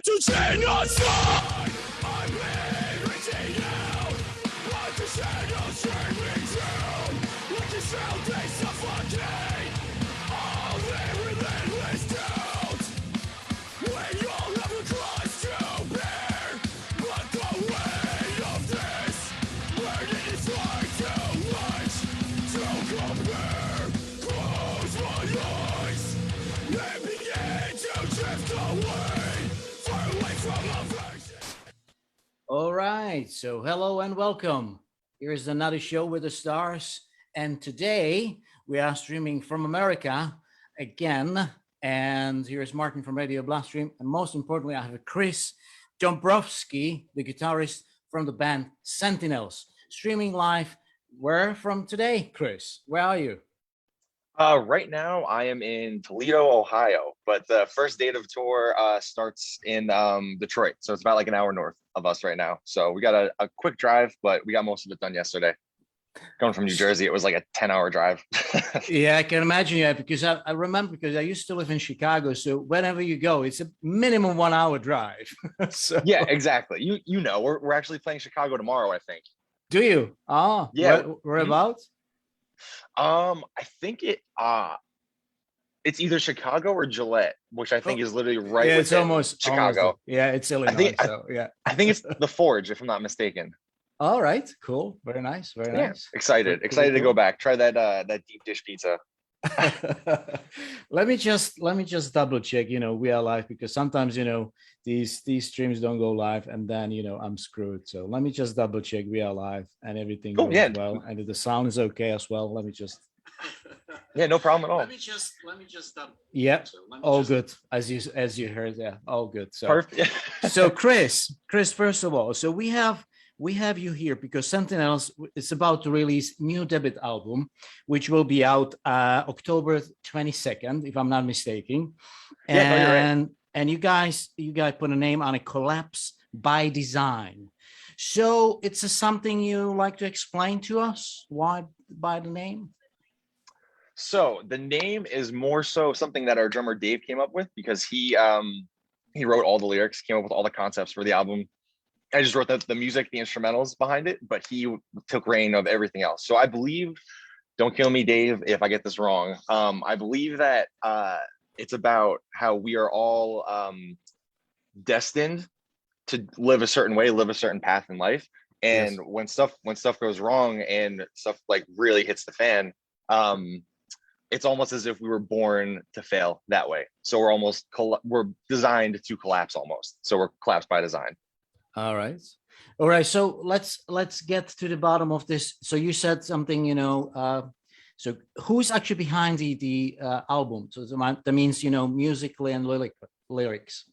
to genocide. I'm reaching out, but the shadows drag me down. Like a shell, they suffocate. All their relentless doubt. We all have a cross to bear, but the weight of this burden is far too much to compare. Close my eyes and begin to drift away, far away from affection. All right, so hello and welcome. Here's another show with the stars, and today we are streaming from America again. And here's Martin from Radio Bloodstream, and most importantly, I have Chris Dombrowski, the guitarist from the band Sentinels, streaming live. Where from today, Chris? Where are you? Right now, I am in Toledo, Ohio, but the first date of tour starts in Detroit. So it's about like an hour north of us right now. So we got a quick drive, but we got most of it done yesterday. Going from New Jersey, it was like a 10-hour drive. Yeah, I can imagine. Yeah, because I remember, because I used to live in Chicago. So whenever you go, it's a minimum 1 hour drive. So, Yeah, exactly. You know, we're actually playing Chicago tomorrow, I think. do you? Oh, Yeah. Whereabouts? I think it's either Chicago or Gillette, which I think is literally right Yeah, it's within almost Chicago. almost, yeah, it's Illinois. So yeah, I think it's the Forge, if I'm not mistaken. all right, cool, very nice, very Yeah, nice. excited Cool, to go cool. back. Try that deep dish pizza. let me just double check. We are live, because sometimes these streams don't go live, and then I'm screwed. So let me just double check we are live and everything Cool, goes yeah. well, and if the sound is okay as well. Let me just. Yeah, no problem at all. Let me just. Yeah, all good, as you heard. Yeah, all good. So Perfect. so Chris, first of all, so we have you here because Sentinels is about to release new debut album, which will be out October 22nd, if I'm not mistaken. Yeah, no, you're right. And you guys put a name on a Collapse by Design. So it's something you like to explain to us why by the name? So the name is more so something that our drummer Dave came up with, because he wrote all the lyrics, came up with all the concepts for the album. I just wrote the music, the instrumentals behind it, but he took reign of everything else. So I believe, don't kill me, Dave, if I get this wrong. I believe that it's about how we are all destined to live a certain way, live a certain path in life. And Yes. when stuff goes wrong and stuff like really hits the fan, it's almost as if we were born to fail that way. So we're designed to collapse almost. So we're collapsed by design. All right, so let's get to the bottom of this. So you said something, so who's actually behind the album? So that means musically and lyrics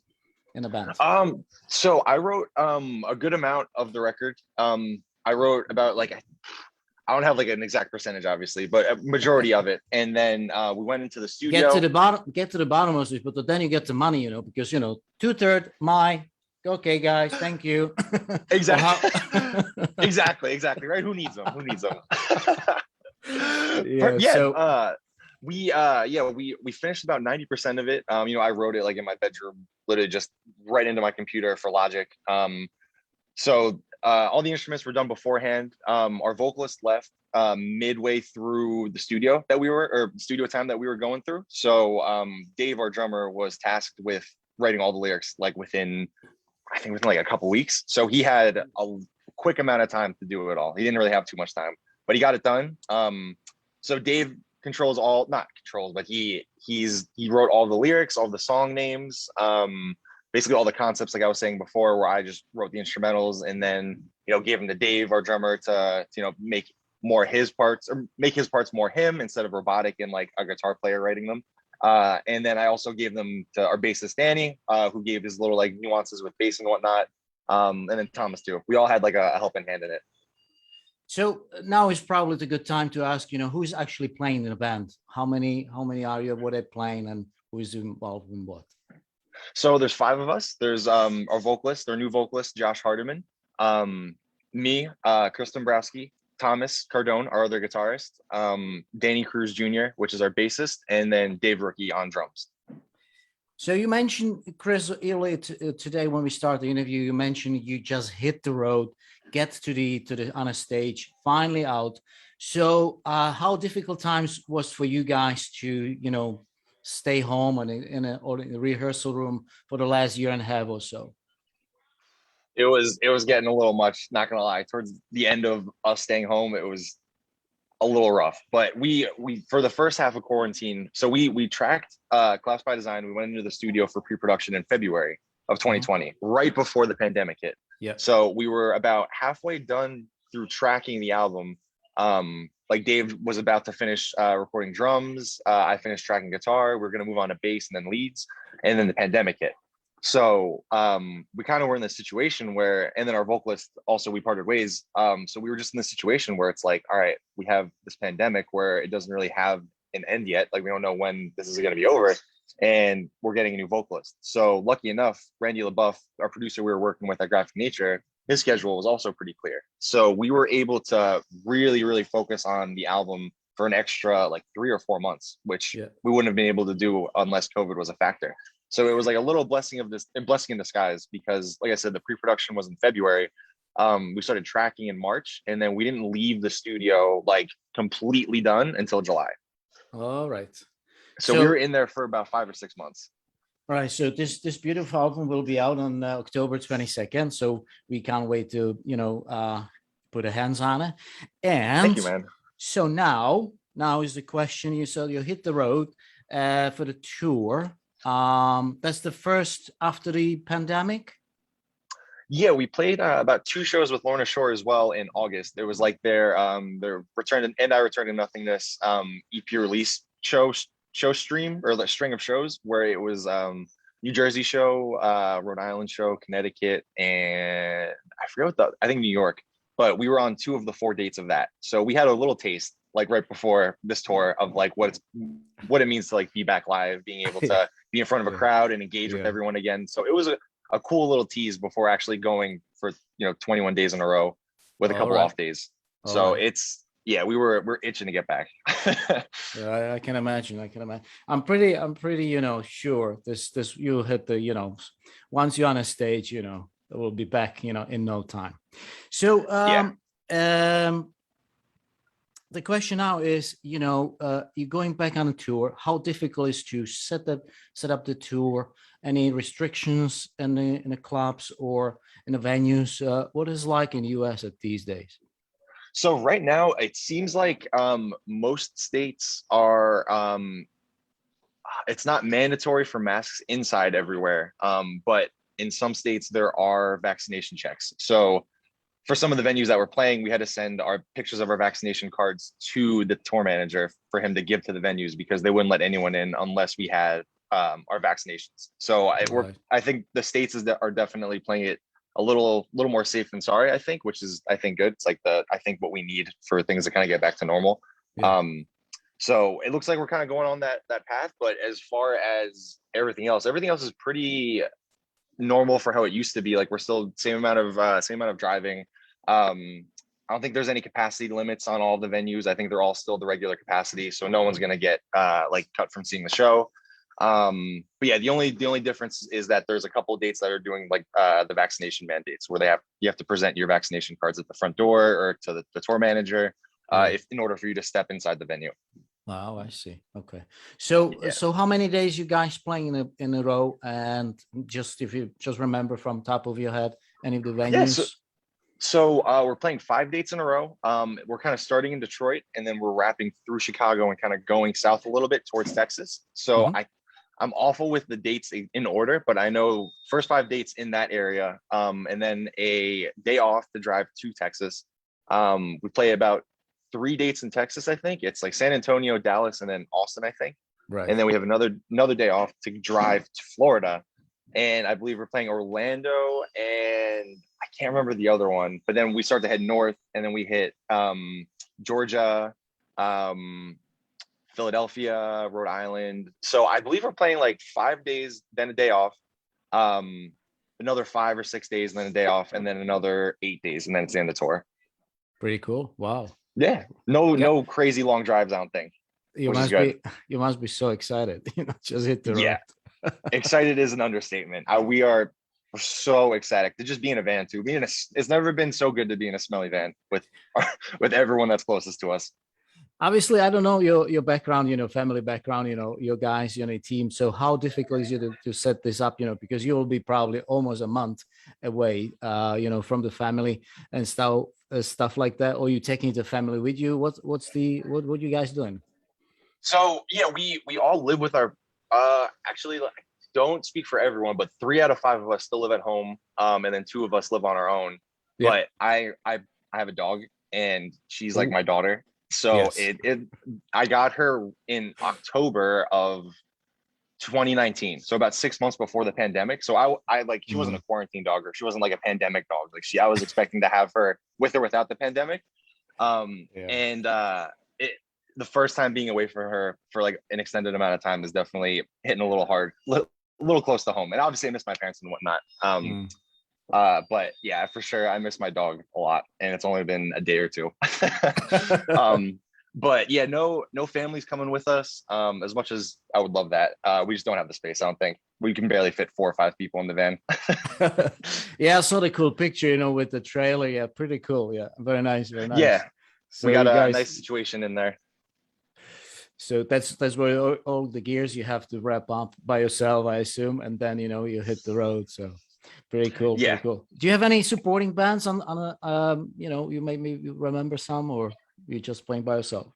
in the band. So I wrote a good amount of the record. I wrote about I don't have like an exact percentage, obviously, but a majority of it. And then we went into the studio. Get to the bottom of it, but then you get the money, because 2/3 my. Okay, guys, thank you. Exactly. exactly. Right. Who needs them? We finished about 90% of it. I wrote it like in my bedroom, literally just right into my computer for Logic. So all the instruments were done beforehand. Our vocalist left midway through the studio studio time that we were going through. So Dave, our drummer, was tasked with writing all the lyrics within like a couple weeks. So he had a quick amount of time to do it all. He didn't really have too much time, but he got it done. So Dave controls not controls, but he wrote all the lyrics, all the song names, basically all the concepts, like I was saying before, where I just wrote the instrumentals and then, gave them to Dave, our drummer, to, make more his parts, or make his parts more him instead of robotic and like a guitar player writing them. And then I also gave them to our bassist Danny, who gave his little like nuances with bass and whatnot. And then Thomas too. We all had like a helping hand in it. So now is probably the good time to ask, who's actually playing in the band? How many are you? What are they playing, and who is involved in what? So there's 5 of us. There's our vocalist, our new vocalist, Josh Hardiman, me, Chris Dombrowski, Thomas Cardone, our other guitarist, Danny Cruz Jr., which is our bassist, and then Dave Rucki on drums. So you mentioned, Chris, earlier today when we started the interview, you mentioned you just hit the road, get to the on a stage, finally out. So how difficult times was for you guys to, stay home and or in a rehearsal room for the last year and a half or so? It was getting a little much, not gonna lie. Towards the end of us staying home, it was a little rough. But we for the first half of quarantine, so we tracked Class by Design. We went into the studio for pre-production in February of 2020, right before the pandemic hit. Yeah. So we were about halfway done through tracking the album. Like Dave was about to finish recording drums. I finished tracking guitar. We are gonna move on to bass and then leads, and then the pandemic hit. So we kind of were in this situation where, and then our vocalist also, we parted ways. So we were just in this situation where it's like, all right, we have this pandemic where it doesn't really have an end yet. Like we don't know when this is going to be over, and we're getting a new vocalist. So lucky enough, Randy LaBeouf, our producer we were working with at Graphic Nature, his schedule was also pretty clear. So we were able to really, really focus on the album for an extra like 3 or 4 months, which we wouldn't have been able to do unless COVID was a factor. So it was like a little blessing in disguise, because like I said, the pre-production was in February. We started tracking in March, and then we didn't leave the studio like completely done until July. All right. So we were in there for about 5 or 6 months. Right. So this beautiful album will be out on October 22nd. So we can't wait to, put our hands on it. And thank you, man. So now is the question. You hit the road for the tour. That's the first after the pandemic. Yeah, we played about 2 shows with Lorna Shore as well in August. There was like their Return and I Return to Nothingness EP release show stream, or the string of shows, where it was New Jersey show, Rhode Island show, Connecticut, and I forget I think New York. But we were on 2 of the 4 dates of that, so we had a little taste like right before this tour of like what it means to like be back live, being able to be in front of a crowd and engage with everyone again. So it was a cool little tease before actually going for 21 days in a row with a couple off days. So it's we're itching to get back. I can imagine. I'm pretty sure this you'll hit the once you're on a stage, it will be back in no time. So the question now is, you're going back on a tour. How difficult is to set up the tour? Any restrictions in the clubs or in the venues? What is it like in the US at these days? So right now, it seems like most states are, it's not mandatory for masks inside everywhere, but in some states there are vaccination checks. So for some of the venues that we're playing, we had to send our pictures of our vaccination cards to the tour manager for him to give to the venues, because they wouldn't let anyone in unless we had our vaccinations. So I think the states are definitely playing it a little more safe than sorry, I think, which is, I think, good. It's like I think what we need for things to kind of get back to normal. So it looks like we're kind of going on that path. But as far as everything else is pretty normal for how it used to be. Like we're still same amount of driving. I don't think there's any capacity limits on all the venues. I think they're all still the regular capacity, so no one's gonna get like cut from seeing the show. But yeah, the only difference is that there's a couple of dates that are doing like the vaccination mandates, where you have to present your vaccination cards at the front door or to the tour manager in order for you to step inside the venue. Wow, I see. Okay, so how many days you guys playing in a row? And just if you just remember from top of your head any of the venues. So we're playing 5 dates in a row. We're kind of starting in Detroit, and then we're wrapping through Chicago and kind of going south a little bit towards Texas. So I'm awful with the dates in order, but I know first 5 dates in that area, and then a day off to drive to Texas. We play about 3 dates in Texas, I think. It's like San Antonio, Dallas, and then Austin, I think. Right. And then we have another day off to drive to Florida. And I believe we're playing Orlando, and I can't remember the other one. But then we start to head north, and then we hit Georgia, Philadelphia, Rhode Island. So I believe we're playing like 5 days, then a day off, another 5 or 6 days, and then a day off, and then another 8 days, and then it's the end of the tour. Pretty cool. Wow. Yeah. No crazy long drives, I don't think. You must be so excited. Just hit the road. Excited is an understatement. We're so ecstatic to just be in a van too. It's never been so good to be in a smelly van with with everyone that's closest to us. Obviously, I don't know your background, family background, your guys, team. So how difficult is it to set this up, because you will be probably almost a month away, from the family and stuff like that, or you taking the family with you? What you guys doing? So yeah, we all live with our actually like, don't speak for everyone, but 3 out of 5 of us still live at home. And then 2 of us live on our own. Yeah. But I have a dog and she's like Ooh. my daughter. So Yes. I got her in October of 2019. So about 6 months before the pandemic. So I like she wasn't a quarantine dog or she wasn't like a pandemic dog. Like I was expecting to have her with or without the pandemic. And the first time being away from her for like an extended amount of time is definitely hitting a little hard, a little close to home. And obviously I miss my parents and whatnot. But yeah, for sure I miss my dog a lot, and it's only been a day or 2. But yeah, no families coming with us. As much as I would love that, we just don't have the space. I don't think we can barely fit 4 or 5 people in the van. Yeah, I saw the cool picture, with the trailer. Yeah, pretty cool. Yeah, very nice, very nice. Yeah, so we got a nice situation in there. So that's where all the gears you have to wrap up by yourself, I assume, and then you hit the road. So pretty cool. Yeah. Pretty cool. Do you have any supporting bands on a you maybe remember some, or you're just playing by yourself?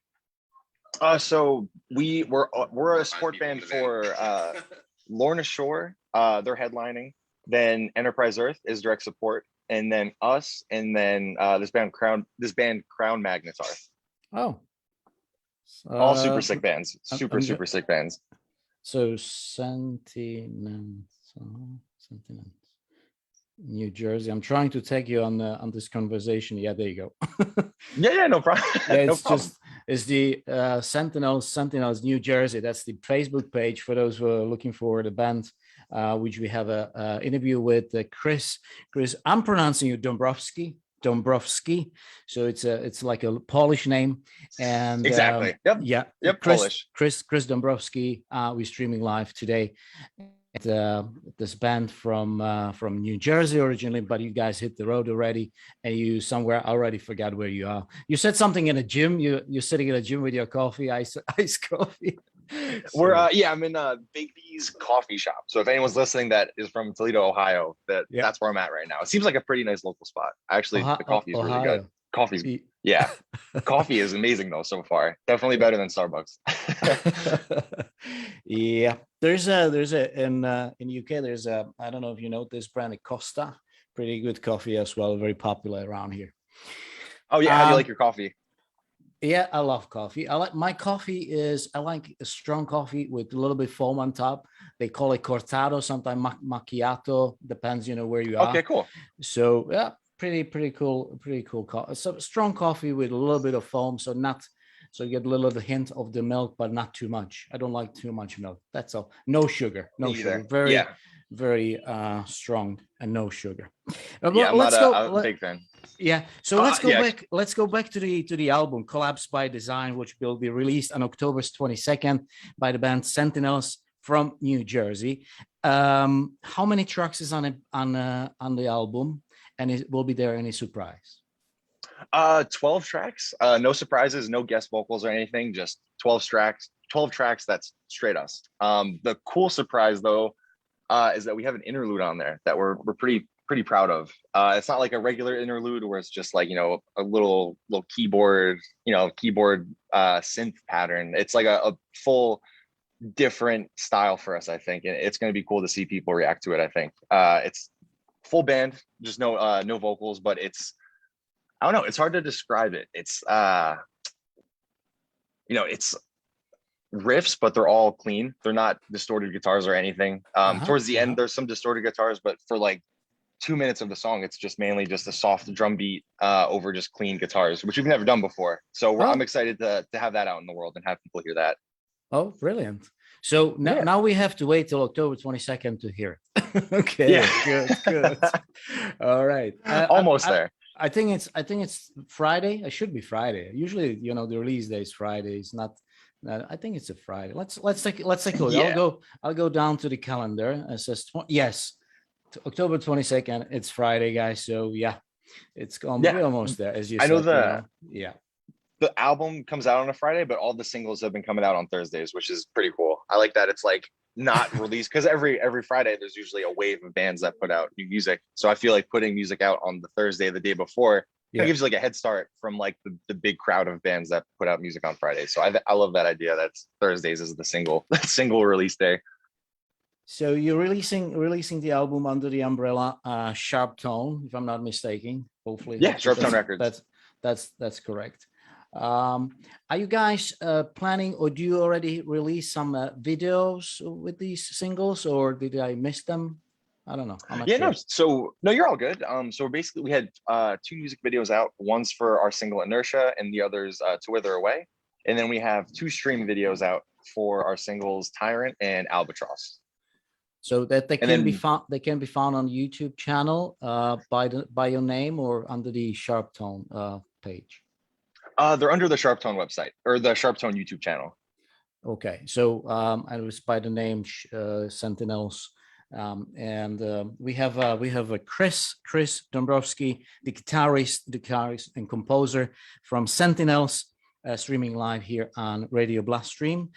So we're a support band for Lorna Shore. They're headlining. Then Enterprise Earth is direct support, and then us, and then this band Crown Magnets are. Oh. All super sick bands. Super sick bands. So Sentinels, New Jersey. I'm trying to take you on this conversation. Yeah, there you go. yeah, no problem. Yeah, no it's problem. it's the Sentinels, New Jersey. That's the Facebook page for those who are looking for the band, which we have a interview with Chris. I'm pronouncing you Dombrowski. So it's like a Polish name, and exactly. Yep. Polish. Chris Dombrowski. We're streaming live today. This band from New Jersey originally, but you guys hit the road already, and you somewhere already forgot where you are. You said something in a gym. You're sitting in a gym with your coffee, iced coffee. We're I'm in Big B's coffee shop. So if anyone's listening that is from Toledo, Ohio, that's where I'm at right now. It seems like a pretty nice local spot. Actually, the coffee is really good. Coffee is amazing though so far. Definitely better than Starbucks. Yeah, there's a in UK. There's a, I don't know if you know this brand, Costa. Pretty good coffee as well. Very popular around here. Oh yeah, how do you like your coffee? Yeah, I love coffee. I like a strong coffee with a little bit foam on top. They call it cortado, sometimes macchiato, depends, where you are. Okay, cool. So yeah, pretty cool coffee. So strong coffee with a little bit of foam, so you get a little hint of the milk, but not too much. I don't like too much milk. That's all. No sugar. No sugar. Very strong and no sugar. I'm not a big fan. Yeah, so let's go back to the album Collapse by Design, which will be released on October 22nd by the band Sentinels from New Jersey. How many tracks is on the album, and will be there any surprise? 12 tracks, no surprises, no guest vocals or anything, just 12 tracks that's straight us. The cool surprise though is that we have an interlude on there that we're pretty proud of. It's not like a regular interlude where it's just like, a little keyboard synth pattern. It's like a full different style for us, I think, and it's going to be cool to see people react to it. I think it's full band, just no vocals, but it's, I don't know, it's hard to describe it. It's it's riffs, but they're all clean. They're not distorted guitars or anything. Towards the end there's some distorted guitars, but for like 2 minutes of the song it's just mainly just a soft drum beat over just clean guitars, which we've never done before. So I'm excited to have that out in the world and have people hear that. Oh, brilliant. So now we have to wait till October 22nd to hear it. Okay. Yeah. Good. All right. Almost there. I think it's Friday. It should be Friday. Usually, the release day is Friday. It's not I think it's a Friday. Let's take a look. Yeah. I'll go down to the calendar. It says yes, October 22nd. It's Friday, guys. So yeah, it's gone. Yeah. We're almost there, as you I said. know Yeah. the album comes out on a Friday, but all the singles have been coming out on Thursdays, which is pretty cool. I like that it's like not released because every Friday there's usually a wave of bands that put out new music. So I feel like putting music out on the Thursday the day before kind of gives you like a head start from like the big crowd of bands that put out music on Friday. So I love that idea. That's Thursdays is the single release day. So you're releasing the album under the umbrella Sharp Tone, if I'm not mistaken. Hopefully, Yeah, Sharp Tone Records. That's correct. Are you guys planning, or do you already release some videos with these singles, or did I miss them? I don't know. No. So no, you're all good. So basically we had 2 music videos out. One's for our single Inertia and the other's To Wither Away. And then we have 2 stream videos out for our singles Tyrant and Albatross. So that they can be found. They can be found on the YouTube channel by your name or under the Sharp Tone page. They're under the Sharp Tone website or the Sharp Tone YouTube channel. Okay. So it was by the name Sentinels. And we have a Chris Dombrowski, the guitarist and composer from Sentinels, streaming live here on Radio Bloodstream.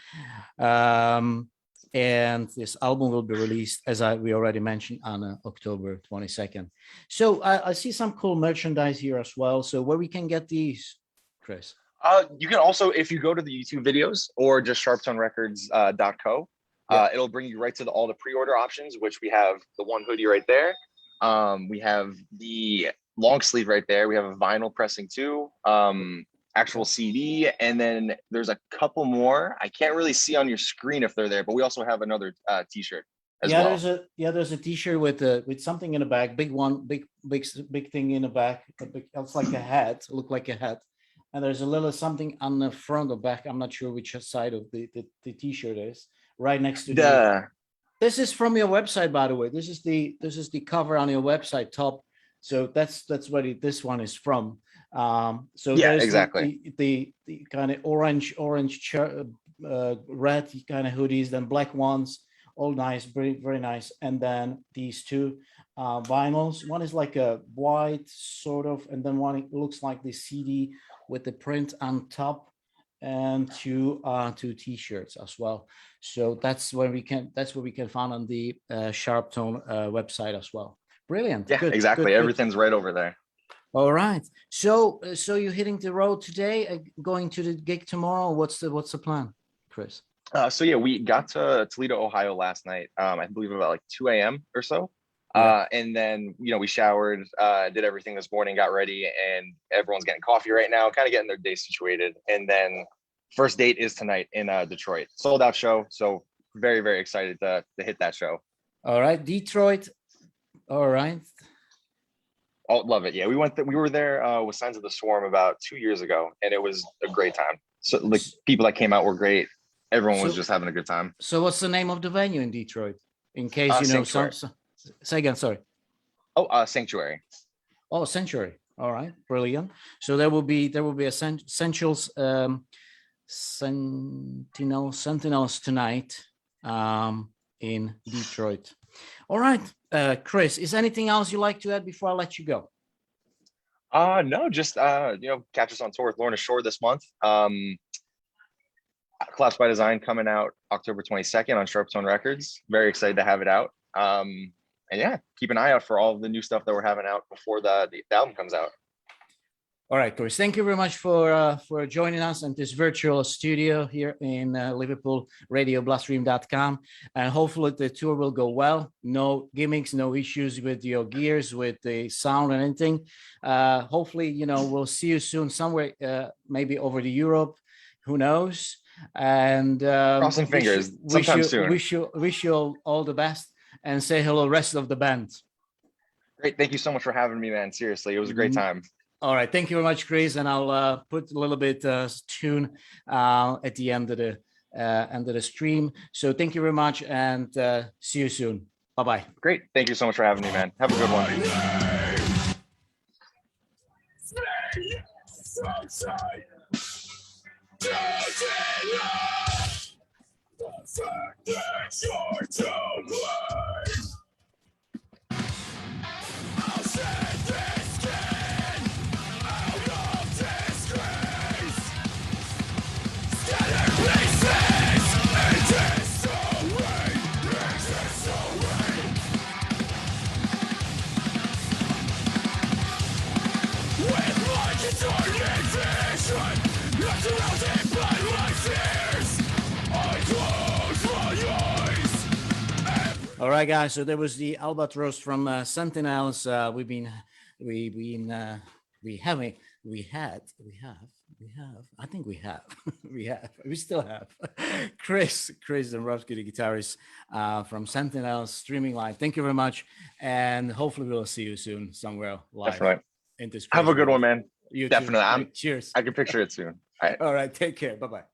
And this album will be released, as we already mentioned, on October 22nd. So I see some cool merchandise here as well. So where we can get these, Chris? You can also, if you go to the YouTube videos or just sharptonerecords.co, it'll bring you right to all the pre-order options, which we have the one hoodie right there. We have the long sleeve right there. We have a vinyl pressing too, actual CD, and then there's a couple more. I can't really see on your screen if they're there, but we also have another t-shirt as well. There's a t-shirt with something in the back, big thing in the back. It's like a hat, look like a hat. And there's a little something on the front or back. I'm not sure which side of the t-shirt is. Right next to this is from your website, by the way. This is the cover on your website top. So that's what this one is from. So yeah, there's exactly the kind of orange red kind of hoodies, then black ones, all nice, very, very nice. And then these 2 vinyls. One is like a white sort of, and then one looks like the CD with the print on top, and 2 t-shirts as well. So that's where we can find on the Sharp Tone website as well. Brilliant. Yeah, good, exactly. good, everything's right over there. All right. So you're hitting the road today, going to the gig tomorrow. What's the plan, Chris? So yeah, we got to Toledo, Ohio last night. I believe about like 2 a.m. or so. And then, we showered, did everything this morning, got ready, and everyone's getting coffee right now, kind of getting their day situated. And then first date is tonight in Detroit. Sold out show. So very, very excited to hit that show. All right. Detroit. All right. Oh, love it. Yeah, we were there with Signs of the Swarm about 2 years ago, and it was a great time. So the people that came out were great. Everyone was just having a good time. So what's the name of the venue in Detroit? In case some. Say again, sorry. Oh, Sanctuary. Oh, Sanctuary. All right, brilliant. So there will be a Sentinels tonight in Detroit. All right, Chris, is anything else you'd like to add before I let you go? No, just catch us on tour with Lorna Shore this month. Collapse by Design coming out October 22nd on Sharp Tone Records. Very excited to have it out. And yeah, keep an eye out for all of the new stuff that we're having out before the album comes out. All right, Chris, thank you very much for joining us in this virtual studio here in Liverpool, radiobloodstream.com. And hopefully the tour will go well. No gimmicks, no issues with your gears, with the sound and anything. Hopefully, we'll see you soon somewhere, maybe over to Europe. Who knows? And crossing fingers, sometime soon. Wish you all the best, and say hello rest of the band. Great. Thank you so much for having me, man. Seriously, it was a great time. All right. Thank you very much, Chris. And I'll put a little bit tune at the end of the stream. So thank you very much, and see you soon. Bye-bye. Great. Thank you so much for having me, man. Have a good one. fact that you're to blame. I'll shed this skin out of disgrace. Scattered pieces in disarray, in disarray. With my contorted vision, not surrounded by my fears, I close my eyes. All right, guys. So there was the Albatross from Sentinels. We still have Chris Dombrowski, the guitarist from Sentinels, streaming live. Thank you very much, and hopefully we'll see you soon somewhere live. Definitely. In this Have a crazy good world. one, man. You too. Definitely. Cheers. I can picture it soon. All right. All right. Take care. Bye bye.